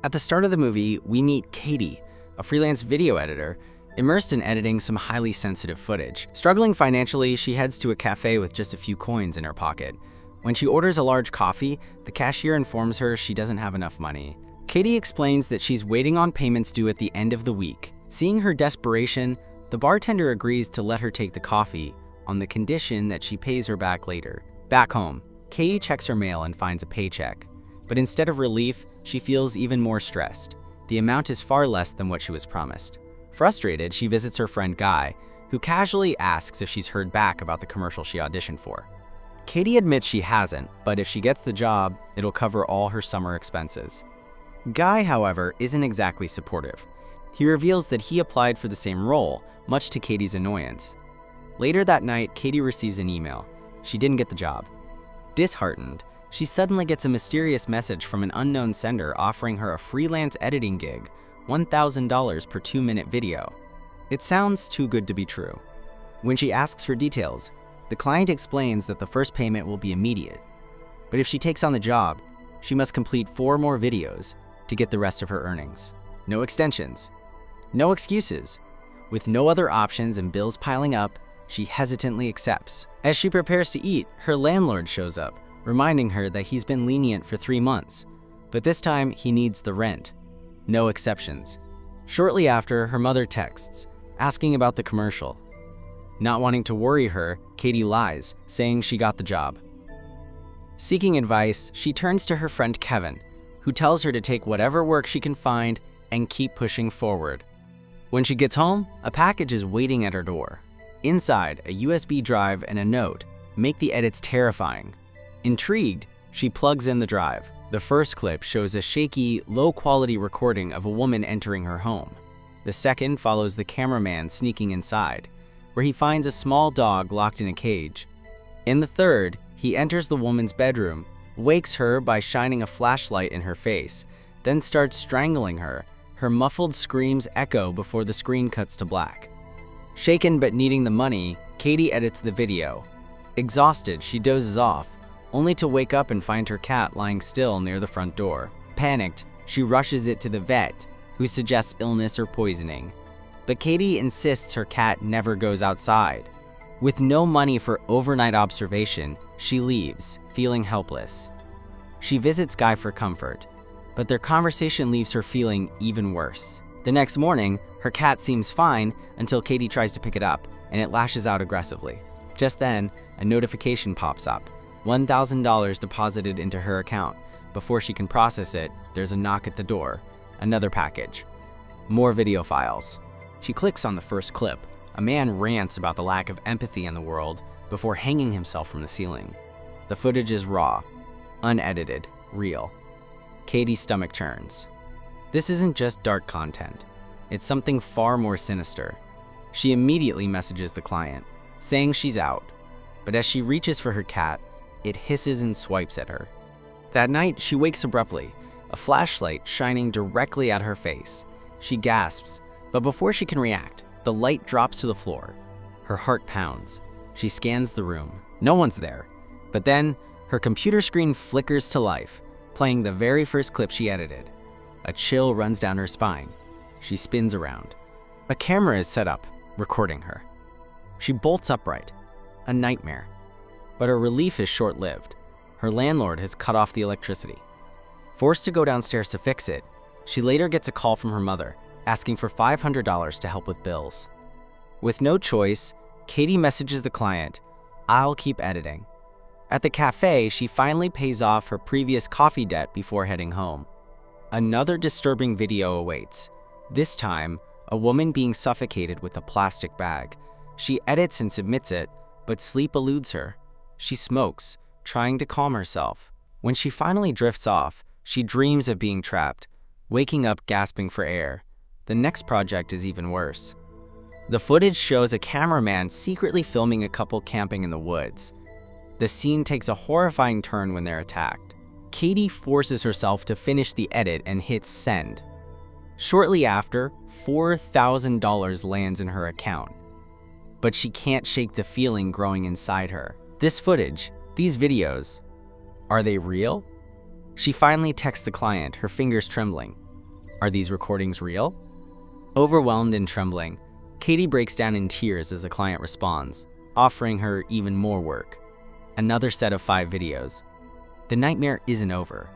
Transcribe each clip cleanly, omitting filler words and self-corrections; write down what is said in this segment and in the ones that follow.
At the start of the movie, we meet Katie, a freelance video editor, immersed in editing some highly sensitive footage. Struggling financially, she heads to a cafe with just a few coins in her pocket. When she orders a large coffee, the cashier informs her she doesn't have enough money. Katie explains that she's waiting on payments due at the end of the week. Seeing her desperation, the bartender agrees to let her take the coffee on the condition that she pays her back later. Back home, Katie checks her mail and finds a paycheck. But instead of relief, she feels even more stressed. The amount is far less than what she was promised. Frustrated, she visits her friend Guy, who casually asks if she's heard back about the commercial she auditioned for. Katie admits she hasn't, but if she gets the job, it'll cover all her summer expenses. Guy, however, isn't exactly supportive. He reveals that he applied for the same role, much to Katie's annoyance. Later that night, Katie receives an email. She didn't get the job. Disheartened, she suddenly gets a mysterious message from an unknown sender offering her a freelance editing gig, $1,000 per 2-minute video. It sounds too good to be true. When she asks for details, the client explains that the first payment will be immediate. But if she takes on the job, she must complete 4 more videos to get the rest of her earnings. No extensions. No excuses. With no other options and bills piling up, she hesitantly accepts. As she prepares to eat, her landlord shows up, reminding her that he's been lenient for 3 months, but this time he needs the rent. No exceptions. Shortly after, her mother texts, asking about the commercial. Not wanting to worry her, Katie lies, saying she got the job. Seeking advice, she turns to her friend Kevin, who tells her to take whatever work she can find and keep pushing forward. When she gets home, a package is waiting at her door. Inside, a USB drive and a note make the edits terrifying. Intrigued, she plugs in the drive. The first clip shows a shaky, low-quality recording of a woman entering her home. The second follows the cameraman sneaking inside, where he finds a small dog locked in a cage. In the third, he enters the woman's bedroom, wakes her by shining a flashlight in her face, then starts strangling her. Her muffled screams echo before the screen cuts to black. Shaken but needing the money, Katie edits the video. Exhausted, she dozes off, only to wake up and find her cat lying still near the front door. Panicked, she rushes it to the vet, who suggests illness or poisoning. But Katie insists her cat never goes outside. With no money for overnight observation, she leaves, feeling helpless. She visits Guy for comfort, but their conversation leaves her feeling even worse. The next morning, her cat seems fine until Katie tries to pick it up, and it lashes out aggressively. Just then, a notification pops up. $1,000 deposited into her account. Before she can process it, there's a knock at the door. Another package. More video files. She clicks on the first clip. A man rants about the lack of empathy in the world before hanging himself from the ceiling. The footage is raw, unedited, real. Katie's stomach churns. This isn't just dark content. It's something far more sinister. She immediately messages the client, saying she's out. But as she reaches for her cat, it hisses and swipes at her. That night, she wakes abruptly, a flashlight shining directly at her face. She gasps, but before she can react, the light drops to the floor. Her heart pounds. She scans the room. No one's there. But then, her computer screen flickers to life, playing the very first clip she edited. A chill runs down her spine. She spins around. A camera is set up, recording her. She bolts upright. A nightmare. But her relief is short-lived. Her landlord has cut off the electricity. Forced to go downstairs to fix it, she later gets a call from her mother, asking for $500 to help with bills. With no choice, Katie messages the client, "I'll keep editing." At the cafe, she finally pays off her previous coffee debt before heading home. Another disturbing video awaits. This time, a woman being suffocated with a plastic bag. She edits and submits it, but sleep eludes her. She smokes, trying to calm herself. When she finally drifts off, she dreams of being trapped, waking up gasping for air. The next project is even worse. The footage shows a cameraman secretly filming a couple camping in the woods. The scene takes a horrifying turn when they're attacked. Katie forces herself to finish the edit and hits send. Shortly after, $4,000 lands in her account. But she can't shake the feeling growing inside her. This footage, these videos, are they real? She finally texts the client, her fingers trembling. Are these recordings real? Overwhelmed and trembling, Katie breaks down in tears as the client responds, offering her even more work. Another set of 5 videos. The nightmare isn't over.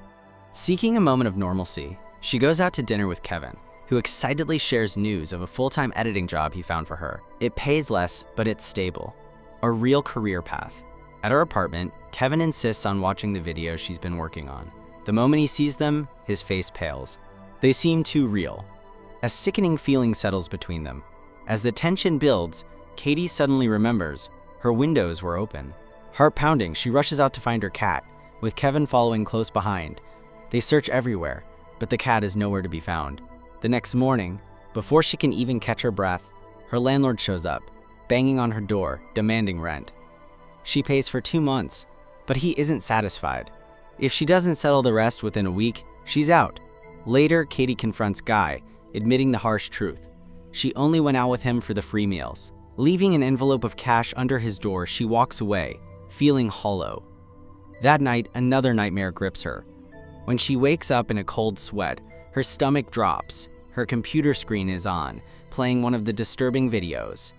Seeking a moment of normalcy, she goes out to dinner with Kevin, who excitedly shares news of a full-time editing job he found for her. It pays less, but it's stable. A real career path. At her apartment, Kevin insists on watching the videos she's been working on. The moment he sees them, his face pales. They seem too real. A sickening feeling settles between them. As the tension builds, Katie suddenly remembers her windows were open. Heart pounding, she rushes out to find her cat, with Kevin following close behind. They search everywhere, but the cat is nowhere to be found. The next morning, before she can even catch her breath, her landlord shows up, banging on her door, demanding rent. She pays for 2 months, but he isn't satisfied. If she doesn't settle the rest within a week, she's out. Later, Katie confronts Guy, admitting the harsh truth. She only went out with him for the free meals. Leaving an envelope of cash under his door, she walks away, feeling hollow. That night, another nightmare grips her. When she wakes up in a cold sweat, her stomach drops. Her computer screen is on, playing one of the disturbing videos.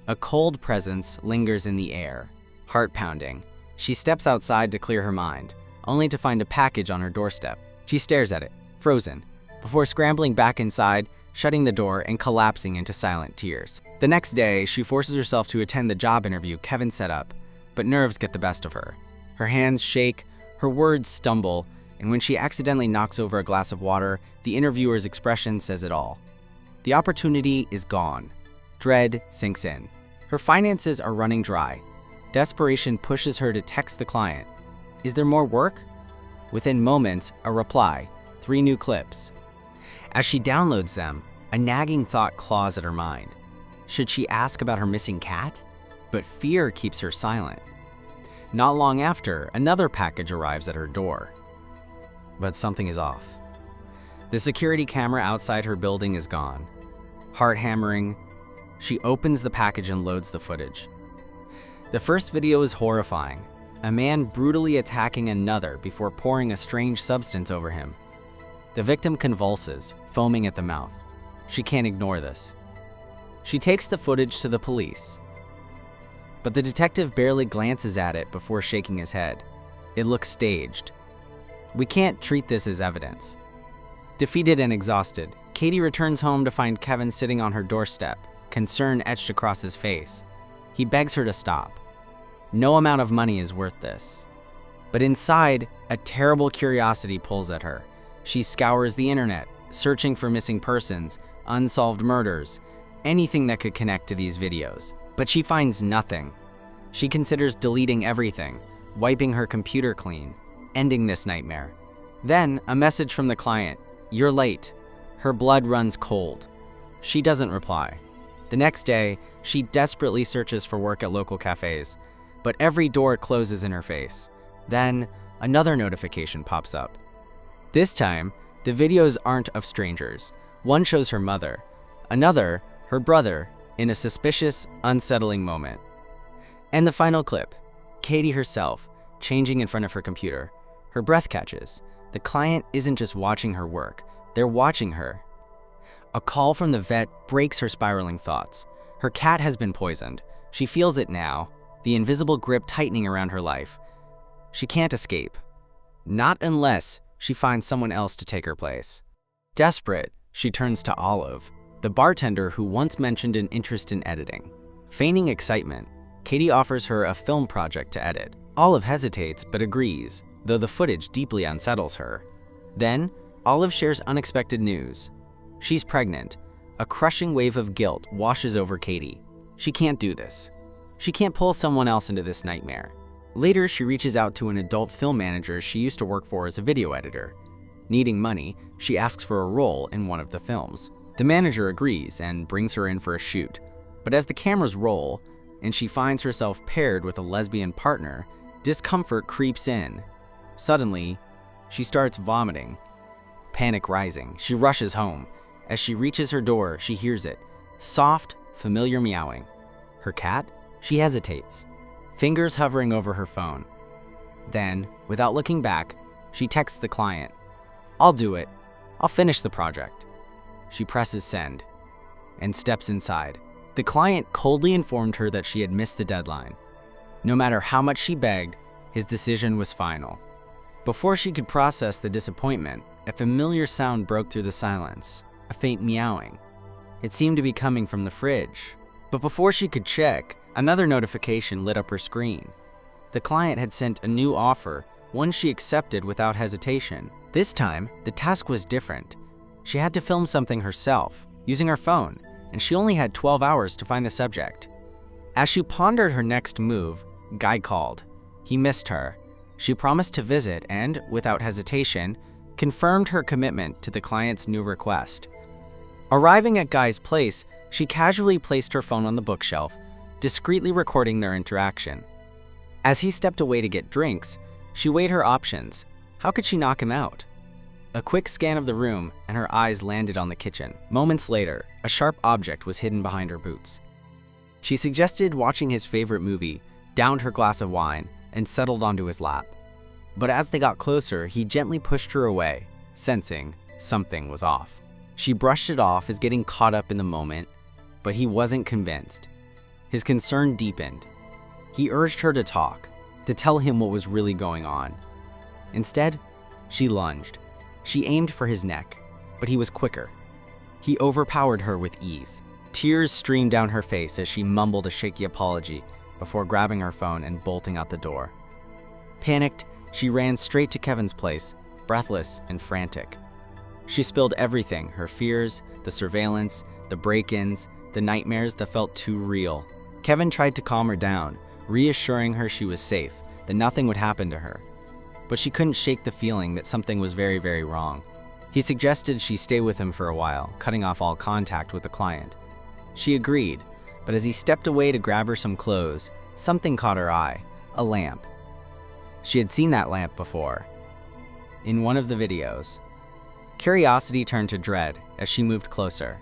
A cold presence lingers in the air. Heart pounding. She steps outside to clear her mind, only to find a package on her doorstep. She stares at it, frozen, before scrambling back inside, shutting the door and collapsing into silent tears. The next day, she forces herself to attend the job interview Kevin set up, but nerves get the best of her. Her hands shake, her words stumble, and when she accidentally knocks over a glass of water, the interviewer's expression says it all. The opportunity is gone. Dread sinks in. Her finances are running dry. Desperation pushes her to text the client. Is there more work? Within moments, a reply, 3 new clips. As she downloads them, a nagging thought claws at her mind. Should she ask about her missing cat? But fear keeps her silent. Not long after, another package arrives at her door. But something is off. The security camera outside her building is gone. Heart hammering, she opens the package and loads the footage. The first video is horrifying. A man brutally attacking another before pouring a strange substance over him. The victim convulses, foaming at the mouth. She can't ignore this. She takes the footage to the police. But the detective barely glances at it before shaking his head. It looks staged. We can't treat this as evidence. Defeated and exhausted, Katie returns home to find Kevin sitting on her doorstep, concern etched across his face. He begs her to stop. No amount of money is worth this. But inside, a terrible curiosity pulls at her. She scours the internet, searching for missing persons, unsolved murders, anything that could connect to these videos. But she finds nothing. She considers deleting everything, wiping her computer clean, ending this nightmare. Then, a message from the client, "You're late." Her blood runs cold. She doesn't reply. The next day, she desperately searches for work at local cafes, but every door closes in her face. Then, another notification pops up. This time, the videos aren't of strangers. One shows her mother, another, her brother, in a suspicious, unsettling moment. And the final clip, Katie herself, changing in front of her computer. Her breath catches. The client isn't just watching her work, they're watching her. A call from the vet breaks her spiraling thoughts. Her cat has been poisoned. She feels it now, the invisible grip tightening around her life. She can't escape. Not unless she finds someone else to take her place. Desperate, she turns to Olive, the bartender who once mentioned an interest in editing. Feigning excitement, Katie offers her a film project to edit. Olive hesitates but agrees, though the footage deeply unsettles her. Then, Olive shares unexpected news. She's pregnant. A crushing wave of guilt washes over Katie. She can't do this. She can't pull someone else into this nightmare. Later, she reaches out to an adult film manager she used to work for as a video editor. Needing money, she asks for a role in one of the films. The manager agrees and brings her in for a shoot. But as the cameras roll, and she finds herself paired with a lesbian partner, discomfort creeps in. Suddenly, she starts vomiting. Panic rising, she rushes home. As she reaches her door, she hears it. Soft, familiar meowing. Her cat? She hesitates, fingers hovering over her phone. Then, without looking back, she texts the client. "I'll do it. I'll finish the project." She presses send and steps inside. The client coldly informed her that she had missed the deadline. No matter how much she begged, his decision was final. Before she could process the disappointment, a familiar sound broke through the silence, a faint meowing. It seemed to be coming from the fridge. But before she could check, another notification lit up her screen. The client had sent a new offer, one she accepted without hesitation. This time, the task was different. She had to film something herself, using her phone, and she only had 12 hours to find the subject. As she pondered her next move, Guy called. He missed her. She promised to visit and, without hesitation, confirmed her commitment to the client's new request. Arriving at Guy's place, she casually placed her phone on the bookshelf, discreetly recording their interaction. As he stepped away to get drinks, she weighed her options. How could she knock him out? A quick scan of the room, and her eyes landed on the kitchen. Moments later, a sharp object was hidden behind her boots. She suggested watching his favorite movie, downed her glass of wine, and settled onto his lap. But as they got closer, he gently pushed her away, sensing something was off. She brushed it off as getting caught up in the moment, but he wasn't convinced. His concern deepened. He urged her to talk, to tell him what was really going on. Instead, she lunged. She aimed for his neck, but he was quicker. He overpowered her with ease. Tears streamed down her face as she mumbled a shaky apology before grabbing her phone and bolting out the door. Panicked, she ran straight to Kevin's place, breathless and frantic. She spilled everything, her fears, the surveillance, the break-ins, the nightmares that felt too real. Kevin tried to calm her down, reassuring her she was safe, that nothing would happen to her. But she couldn't shake the feeling that something was very, very wrong. He suggested she stay with him for a while, cutting off all contact with the client. She agreed, but as he stepped away to grab her some clothes, something caught her eye, a lamp. She had seen that lamp before, in one of the videos. Curiosity turned to dread as she moved closer.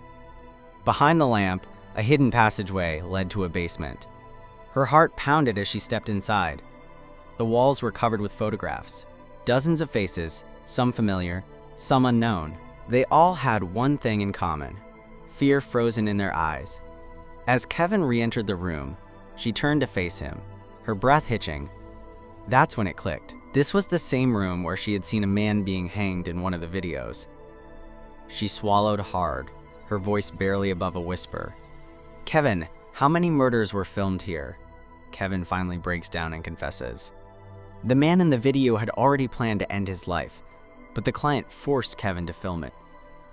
Behind the lamp, a hidden passageway led to a basement. Her heart pounded as she stepped inside. The walls were covered with photographs, dozens of faces, some familiar, some unknown. They all had one thing in common: fear frozen in their eyes. As Kevin re-entered the room, she turned to face him, her breath hitching. That's when it clicked. This was the same room where she had seen a man being hanged in one of the videos. She swallowed hard, her voice barely above a whisper. "Kevin, how many murders were filmed here?" Kevin finally breaks down and confesses. The man in the video had already planned to end his life, but the client forced Kevin to film it.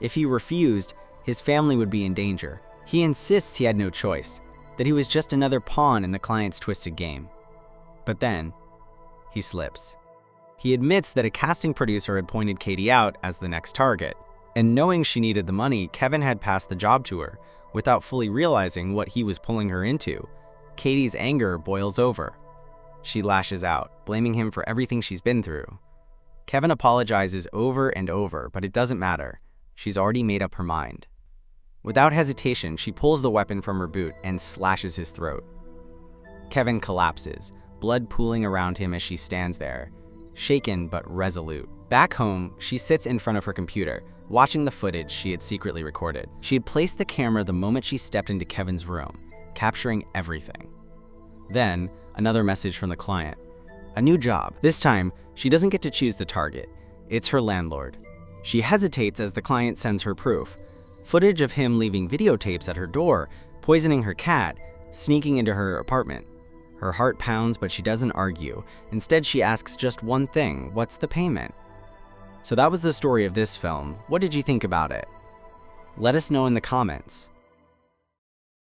If he refused, his family would be in danger. He insists he had no choice, that he was just another pawn in the client's twisted game. But then, he slips. He admits that a casting producer had pointed Katie out as the next target, and knowing she needed the money, Kevin had passed the job to her, without fully realizing what he was pulling her into. Katie's anger boils over. She lashes out, blaming him for everything she's been through. Kevin apologizes over and over, but it doesn't matter. She's already made up her mind. Without hesitation, she pulls the weapon from her boot and slashes his throat. Kevin collapses, blood pooling around him as she stands there, shaken but resolute. Back home, she sits in front of her computer, watching the footage she had secretly recorded. She had placed the camera the moment she stepped into Kevin's room, capturing everything. Then, another message from the client. A new job. This time, she doesn't get to choose the target. It's her landlord. She hesitates as the client sends her proof. Footage of him leaving videotapes at her door, poisoning her cat, sneaking into her apartment. Her heart pounds, but she doesn't argue. Instead, she asks just one thing: what's the payment? So that was the story of this film. What did you think about it? Let us know in the comments.